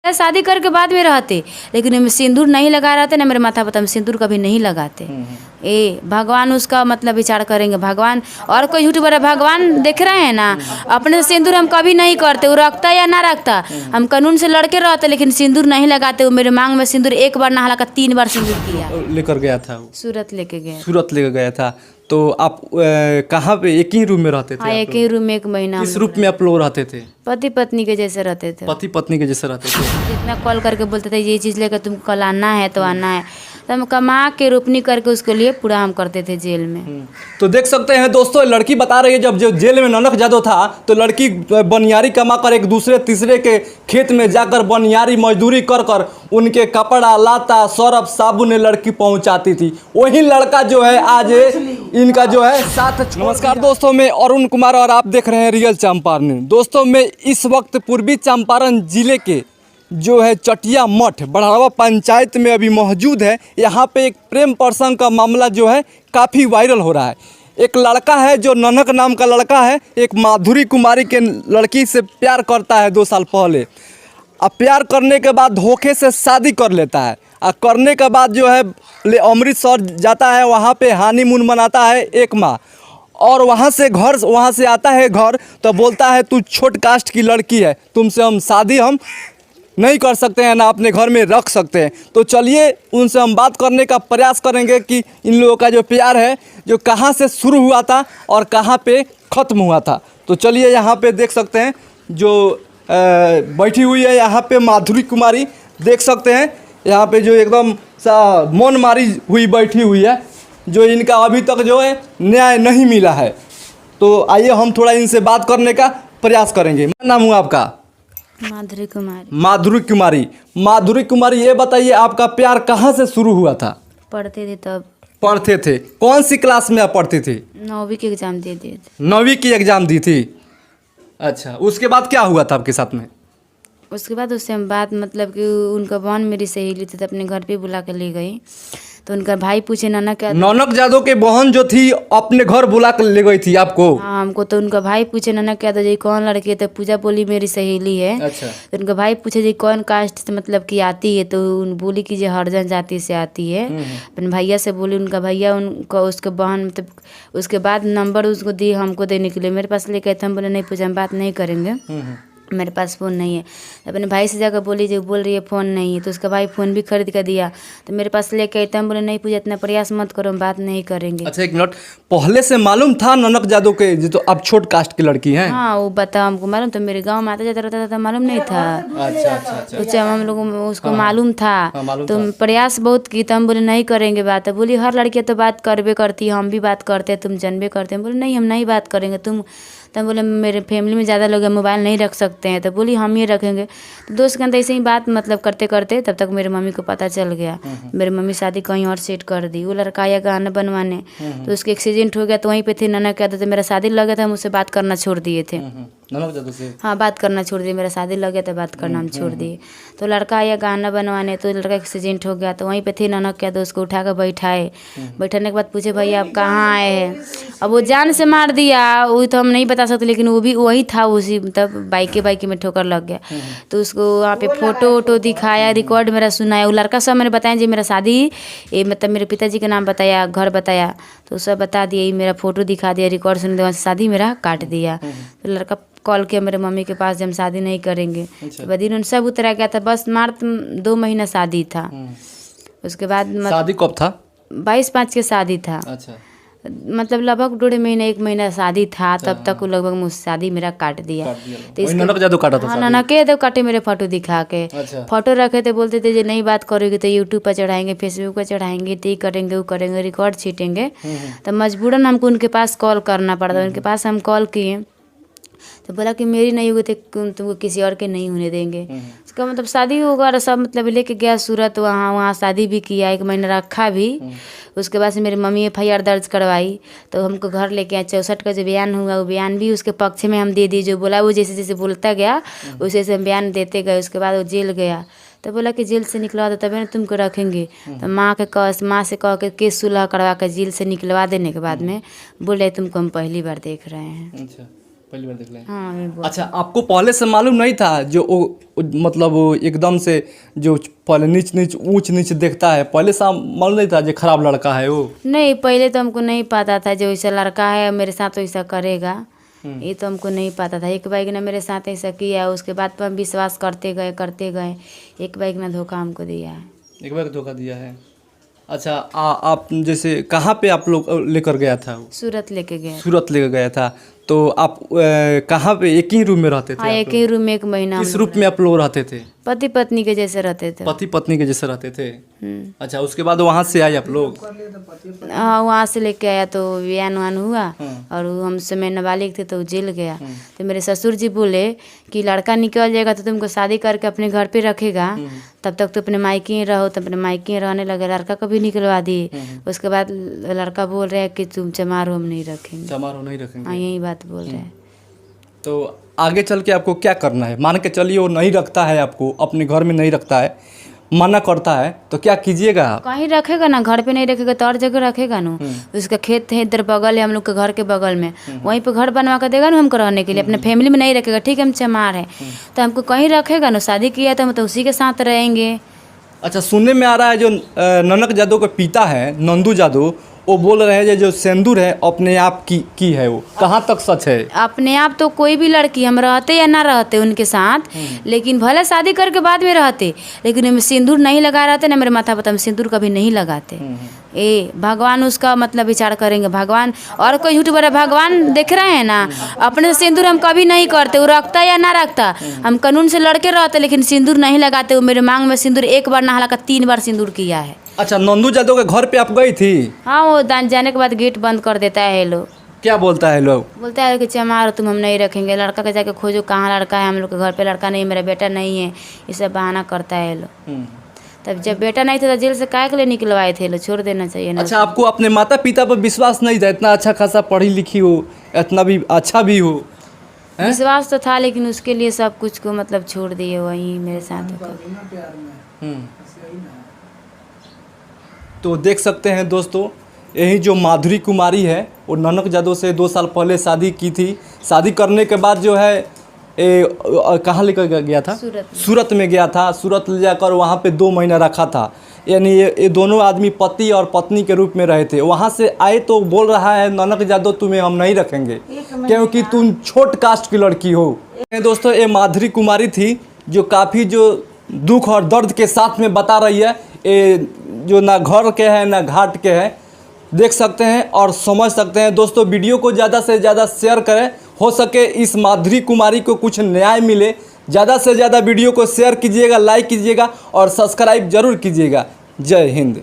शादी करके बाद में रहते, लेकिन हम सिंदूर नहीं लगा रहते ना, मेरे माथा पर हम सिंदूर कभी नहीं लगाते। भगवान उसका मतलब विचार करेंगे, भगवान और कोई झूठ बोला, भगवान देख रहे हैं ना। अपने से सिंदूर हम कभी नहीं करते, वो रखता या ना रखता, हम कानून से लड़के रहते, लेकिन सिंदूर नहीं लगाते। वो मेरे मांग में सिंदूर एक बार नहा लगा, 3 बार सिंदूर किया। लेकर गया था वो? सूरत लेके गया। सूरत लेकर गया था। तो आप कहाँ पे, एक ही रूम में रहते थे? हाँ, एक ही रूम में 1 महीना। किस रूप में आप लोग रहते थे? पति पत्नी के जैसे रहते थे। पति पत्नी के जैसे रहते थे। जितना कॉल करके बोलते थे ये चीज़ लेकर तुमको कल आना है तो आना है, तो हम कमा के रोपनी करके उसके लिए पूरा हम करते थे जेल में। तो देख सकते हैं दोस्तों, लड़की बता रही है जब जो जेल में ननक जादव था तो लड़की बनियारी कमा कर एक दूसरे तीसरे के खेत में जाकर बनियारी मजदूरी कर कर उनके कपड़ा लाता सरफ साबुन लड़की पहुंचाती थी। वही लड़का जो है आज इनका जो है साथ। नमस्कार दोस्तों, मैं अरुण कुमार और आप देख रहे हैं रियल चंपारण। दोस्तों, मैं इस वक्त पूर्वी चंपारण जिले के जो है चटिया मठ बढ़ावा पंचायत में अभी मौजूद है। यहाँ पे एक प्रेम प्रसंग का मामला जो है काफ़ी वायरल हो रहा है। एक लड़का है जो ननक नाम का लड़का है, एक माधुरी कुमारी के लड़की से प्यार करता है 2 साल पहले। अब प्यार करने के बाद धोखे से शादी कर लेता है और करने के बाद जो है अमृतसर जाता है, वहाँ पे हनीमून मनाता है 1 माह, और वहाँ से आता है घर तो बोलता है तू छोट कास्ट की लड़की है, तुमसे हम शादी नहीं कर सकते हैं, ना अपने घर में रख सकते हैं। तो चलिए उनसे हम बात करने का प्रयास करेंगे कि इन लोगों का जो प्यार है जो कहाँ से शुरू हुआ था और कहाँ पे ख़त्म हुआ था। तो चलिए यहाँ पे देख सकते हैं जो बैठी हुई है यहाँ पे माधुरी कुमारी, देख सकते हैं यहाँ पे जो एकदम मन मारी हुई बैठी हुई है, जो इनका अभी तक जो है न्याय नहीं मिला है। तो आइए हम थोड़ा इनसे बात करने का प्रयास करेंगे। क्या नाम हुआ आपका? माधुरी कुमारी। माधुरी कुमारी। माधुरी कुमारी, ये बताइए आपका प्यार कहाँ से शुरू हुआ था? पढ़ते थे तब। पढ़ते थे? कौन सी क्लास में आप पढ़ती थी? 9वीं की एग्ज़ाम दे दिए थे। 9वीं की एग्ज़ाम दी थी। अच्छा, उसके बाद क्या हुआ था आपके साथ में? उसके बाद उससे हम बात मतलब कि उनका बहन मेरी सहेली थी तो अपने घर पे बुला के ले गई। तो उनका भाई पूछे नाना क्या, ननक जादव के बहन जो थी अपने घर बुला कर ले गई थी आपको? हाँ, हमको। तो उनका भाई पूछे नाना क्या जी कौन लड़की है, तो पूजा बोली मेरी सहेली है। अच्छा। तो उनका भाई पूछे जी कौन कास्ट से मतलब कि आती है, तो उन बोली कि जो हरिजन जाति से आती है। अपने भैया से बोली, उनका भैया उनको उसके बहन मतलब उसके बाद नंबर उसको दी हमको देने के लिए, मेरे पास लेके थे। हम बोले नहीं पूछा, हम बात नहीं करेंगे, मेरे पास फ़ोन नहीं है। अपने भाई से जाकर बोली जो बोल रही है फ़ोन नहीं है, तो उसका भाई फ़ोन भी खरीद कर दिया। तो मेरे पास लेके आए, हम बोले नहीं पूजा इतना प्रयास मत करो, हम बात नहीं करेंगे। अच्छा, 1 मिनट, पहले से मालूम था ननक जादव के जो तो अब छोट कास्ट की लड़की हैं? हाँ, वो बता हमको मालूम, तो मेरे गांव में आता जाता रहता था, मालूम नहीं था। अच्छा अच्छा अच्छा। तो हम लोग उसको मालूम था। मालूम तो प्रयास बहुत की, तो हम बोले नहीं करेंगे बात। बोली हर लड़की तो बात करबे करती है, हम भी बात करते हैं, तुम जानबे करते हैं। बोले नहीं हम नहीं बात करेंगे तुम। तब बोले मेरे फैमिली में ज़्यादा लोग मोबाइल नहीं रख सकते हैं, तो बोली हम ये रखेंगे। तो 2 घंटे ऐसे ही बात मतलब करते करते तब तक मेरे मम्मी को पता चल गया। मेरी मम्मी शादी कहीं और सेट कर दी। वो लड़का आया गाना बनवाने, तो उसके एक्सीडेंट हो गया, तो वहीं पे थे। नाना कहते थे मेरा शादी लगा था, हम उससे बात करना छोड़ दिए थे। ननक जादव से? हाँ, बात करना छोड़ दिए, मेरा शादी लग गया तो बात करना हम छोड़ दिए। तो लड़का आया गाना बनवाने, तो लड़का एक्सीडेंट हो गया, तो वहीं पे थे। ननक क्या, तो उसको उठा कर बैठाए। बैठाने के बाद पूछे भैया आप कहाँ आए हैं? अब वो जान से मार दिया, वो तो हम नहीं बता सकते, लेकिन वो भी वही था, उसी मतलब बाइके में ठोकर लग गया। तो उसको वहाँ पे फोटो वोटो दिखाया, रिकॉर्ड मेरा सुनाया। वो लड़का सब मैंने बताया जी मेरा शादी ये मतलब मेरे पिताजी का नाम बताया, घर बताया, तो सब बता दिया। मेरा फोटो दिखा दिया, रिकॉर्ड सुन दिया, शादी मेरा काट दिया। तो लड़का कॉल किया मेरे मम्मी के पास, हम शादी नहीं करेंगे। तो बदीन उन सब उतरा गया था। बस मार्च 2 महीना शादी था। उसके बाद शादी कब था? 22/5 के शादी था। अच्छा। मतलब लगभग 1.5 महीना 1 महीना शादी था, तब तक वो लगभग मुझ शादी मेरा काट दिया। तो ननक जादव काटा था? हाँ, ननक के काटे मेरे फोटो दिखा के। अच्छा। फोटो रखे थे, बोलते थे जो नहीं बात करोगे तो यूट्यूब पर चढ़ाएंगे, फेसबुक पर चढ़ाएंगे, तो ये करेंगे वो करेंगे, रिकॉर्ड छीटेंगे। तो मजबूरन हमको उनके पास कॉल करना पड़ा था। उनके पास हम कॉल किए तो बोला कि मेरी नहीं होगी तो तुमको किसी और के नहीं होने देंगे। उसका मतलब शादी वगैरह सब मतलब लेके गया सूरत, वहाँ शादी भी किया, 1 महीना रखा भी। उसके बाद से मेरी मम्मी FIR दर्ज करवाई, तो हमको घर लेके आए। 64 का जो बयान हुआ वो बयान भी उसके पक्ष में हम दे दिए। जो बोला वो जैसे जैसे बोलता गया वैसे वैसे हम बयान देते गए। उसके बाद वो जेल गया, तो बोला कि जेल से निकलवा दो तभी ना तुमको रखेंगे। तो माँ से कह के केस सुलह करवा कर जेल से निकलवा देने के बाद में बोले तुमको हम पहली बार देख रहे हैं। अच्छा, पहली बार देख रहे हैं। हाँ ये बोल। अच्छा, आपको पहले से मालूम नहीं था जो मतलब वो एकदम से जो पहले नीच नीच ऊंच नीच देखता है, पहले से मालूम नहीं था जो खराब लड़का है वो? नहीं, पहले तो हमको नहीं पता था जो ऐसा लड़का है मेरे साथ वैसा करेगा, ये तो हमको नहीं पता था। एक बाइक ने मेरे साथ ऐसा किया, उसके बाद पर हम विश्वास करते गए, एक बाइक ने धोखा हमको दिया है। एक बार धोखा दिया है। अच्छा, आप जैसे कहाँ पे आप लोग लेकर गया था वो? सूरत लेके गए। सूरत लेकर गया था, तो आप कहाँ पे एक ही रूम में रहते थे? हाँ, आप एक लोग? ही रूम में 1 महीना किस रूप में आप लोग रहते थे? पति पत्नी के जैसे रहते थे। पति पत्नी के जैसे रहते थे। अच्छा, उसके बाद वहाँ से आए आप लोग? हाँ, वहाँ से लेके आया तो बयान वान हुआ, और वो हमसे मैं नाबालिग थे तो वो जेल गया। तो मेरे ससुर जी बोले कि लड़का निकल जाएगा तो तुमको शादी करके अपने घर पे रखेगा, तब तक तो अपने मायके ही रहो। तो अपने मायके ही रहने लगे, लड़का को भी निकलवा दिए। उसके बाद लड़का बोल रहे हैं कि तुम चमारो हम नहीं रखेंगे। चमारो नहीं रखेंगे? हाँ, यही बात बोल रहे हैं। तो आगे चल के आपको क्या करना है? मान के चलिए वो नहीं रखता है आपको, अपने घर में नहीं रखता है, मना करता है, तो क्या कीजिएगा आप? कहीं रखेगा ना, घर पे नहीं रखेगा तो और जगह रखेगा ना। उसका खेत है इधर बगल है हम लोग के घर के बगल में, वहीं पे घर बनवा कर देगा ना हमको रहने के लिए। अपने फैमिली में नहीं रखेगा, ठीक है हम चमार है तो हमको कहीं रखेगा ना। शादी किया तो हम तो उसी के साथ रहेंगे। अच्छा, सुनने में आ रहा है जो ननक यादव का पिता है नंदू यादव, वो बोल रहे हैं जो सिंदूर है अपने आप की है, वो कहाँ तक सच है? अपने आप तो कोई भी लड़की हम रहते या ना रहते उनके साथ, लेकिन भले शादी करके बाद में रहते, लेकिन हम सिंदूर नहीं लगा रहते ना मेरे माथा पर, हम सिंदूर कभी नहीं लगाते। भगवान उसका मतलब विचार करेंगे, भगवान और कोई झूठ बोल, भगवान देख रहे हैं ना। अपने से सिंदूर हम कभी नहीं करते, वो रखता या ना रखता, हम कानून से लड़के रहते लेकिन सिंदूर नहीं लगाते। वो मेरे मांग में सिंदूर 1 बार नहाला का 3 बार सिंदूर किया है। अच्छा, नंदू यादव के घर पे आप गई थी? हाँ, वो जाने के बाद गेट बंद कर देता है। लोग क्या बोलता है लोग? बोलता है कि चमारो तुम हम नहीं रखेंगे, लड़का के जाके खोजो कहाँ लड़का है, हम लोग के घर पे लड़का नहीं, मेरा बेटा नहीं है, ये सब बहाना करता है लोग। तब जब बेटा नहीं था तो जेल से काहे के लिए निकलवाए थे लोग, छोड़ देना चाहिए ना। अच्छा, आपको अपने माता पिता पर विश्वास नहीं था? इतना अच्छा खासा पढ़ी लिखी हो, इतना भी अच्छा भी हो, विश्वास तो था लेकिन उसके लिए सब कुछ को मतलब छोड़ दिए वहीं मेरे साथ होकर। तो देख सकते हैं दोस्तों, यही जो माधुरी कुमारी है वो ननक यादव से 2 साल पहले शादी की थी। शादी करने के बाद जो है कहाँ लेकर गया था? सूरत में गया था। सूरत ले जाकर वहाँ पे 2 महीना रखा था। यानी ये दोनों आदमी पति और पत्नी के रूप में रहे थे। वहाँ से आए तो बोल रहा है ननक यादव तुम्हें हम नहीं रखेंगे क्योंकि तुम छोट कास्ट की लड़की हो। दोस्तों, ये माधुरी कुमारी थी जो काफ़ी जो दुख और दर्द के साथ में बता रही है, ये जो ना घर के हैं ना घाट के हैं। देख सकते हैं और समझ सकते हैं। दोस्तों, वीडियो को ज़्यादा से ज़्यादा शेयर करें, हो सके इस माधुरी कुमारी को कुछ न्याय मिले। ज़्यादा से ज़्यादा वीडियो को शेयर कीजिएगा, लाइक कीजिएगा और सब्सक्राइब जरूर कीजिएगा। जय हिंद।